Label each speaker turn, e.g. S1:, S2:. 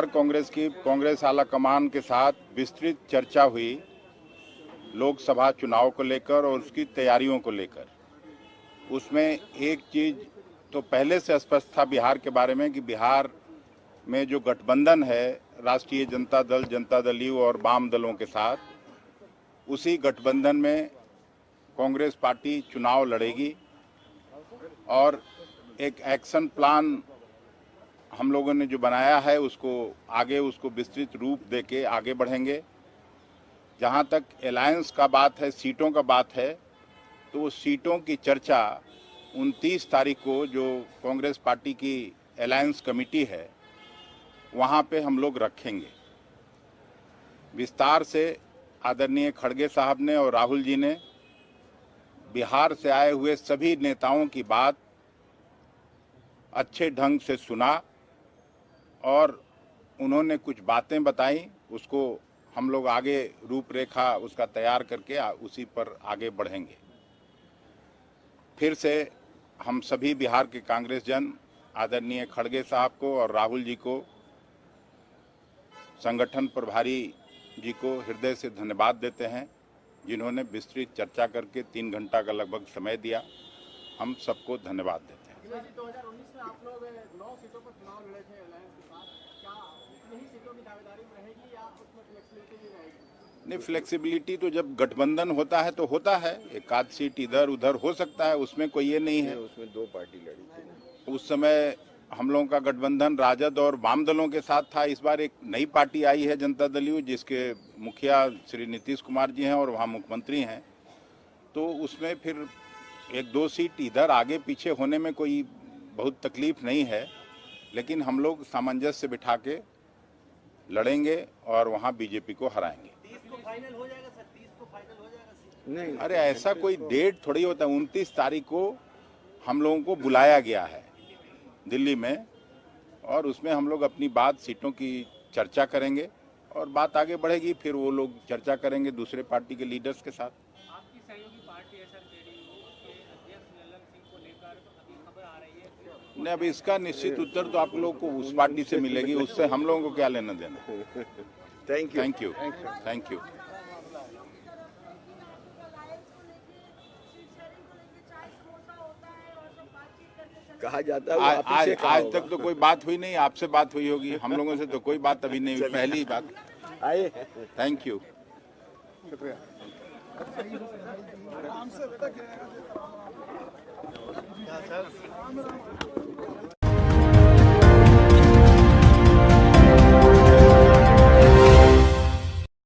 S1: कांग्रेस आला कमान के साथ विस्तृत चर्चा हुई लोकसभा चुनाव को लेकर और उसकी तैयारियों को लेकर। उसमें एक चीज तो पहले से स्पष्ट था बिहार के बारे में कि बिहार में जो गठबंधन है राष्ट्रीय जनता दल यू और वाम दलों के साथ, उसी गठबंधन में कांग्रेस पार्टी चुनाव लड़ेगी और एक एक्शन प्लान हम लोगों ने जो बनाया है उसको विस्तृत रूप देके आगे बढ़ेंगे। जहां तक अलायंस का बात है, सीटों का बात है, तो वो सीटों की चर्चा 29 तारीख को जो कांग्रेस पार्टी की अलायंस कमेटी है वहां पे हम लोग रखेंगे। विस्तार से आदरणीय खड़गे साहब ने और राहुल जी ने बिहार से आए हुए सभी नेताओं की बात अच्छे ढंग से सुना और उन्होंने कुछ बातें बताई, उसको हम लोग आगे रूपरेखा उसका तैयार करके उसी पर आगे बढ़ेंगे। फिर से हम सभी बिहार के कांग्रेस जन आदरणीय खड़गे साहब को और राहुल जी को, संगठन प्रभारी जी को हृदय से धन्यवाद देते हैं, जिन्होंने विस्तृत चर्चा करके 3 घंटा का लगभग समय दिया। हम सबको धन्यवाद देते हैं।
S2: 2019 में आप लोग 9 सीटों पर चुनाव लड़े थे अलायंस के साथ, क्या उतनी ही सीटों की दावेदारी रहेगी या उसमें फ्लेक्सिबिलिटी भी रहेगी?
S1: नहीं, फ्लेक्सिबिलिटी तो जब गठबंधन होता है तो होता है, एक आध सीट इधर उधर हो सकता है, उसमें कोई ये नहीं है।
S3: उसमें 2 पार्टी लड़ी थी
S1: उस समय हम लोगों का गठबंधन राजद और वाम दलों के साथ था। इस बार एक नई पार्टी आई है जनता दल यू, जिसके मुखिया श्री नीतीश कुमार जी हैं और वहाँ मुख्यमंत्री हैं, तो उसमें फिर 1-2 सीट इधर आगे पीछे होने में कोई बहुत तकलीफ नहीं है, लेकिन हम लोग सामंजस्य बिठा के लड़ेंगे और वहाँ बीजेपी को हराएंगे।
S2: 30 को फाइनल हो जाएगा सर, 30 को फाइनल हो जाएगा?
S1: नहीं, अरे ऐसा कोई डेट थोड़ी होता है। 29 तारीख को हम लोगों को बुलाया गया है दिल्ली में और उसमें हम लोग अपनी बात, सीटों की चर्चा करेंगे और बात आगे बढ़ेगी। फिर वो लोग चर्चा करेंगे दूसरे पार्टी के लीडर्स के साथ।
S2: आपकी सहयोगी पार्टी है सर जेडीयू के अध्यक्ष ललन सिंह को लेकर अभी खबर आ रही है।
S1: नहीं, अभी इसका निश्चित उत्तर तो आप लोगों को उस पार्टी से मिलेगी, उससे हम लोगों को क्या लेना देना। Thank you.
S3: कहा जाता है
S1: आज तक तो कोई बात हुई नहीं, आपसे बात हुई होगी, हम लोगों से तो कोई बात अभी नहीं हुई, पहली बात।
S3: आए
S1: थैंक यू।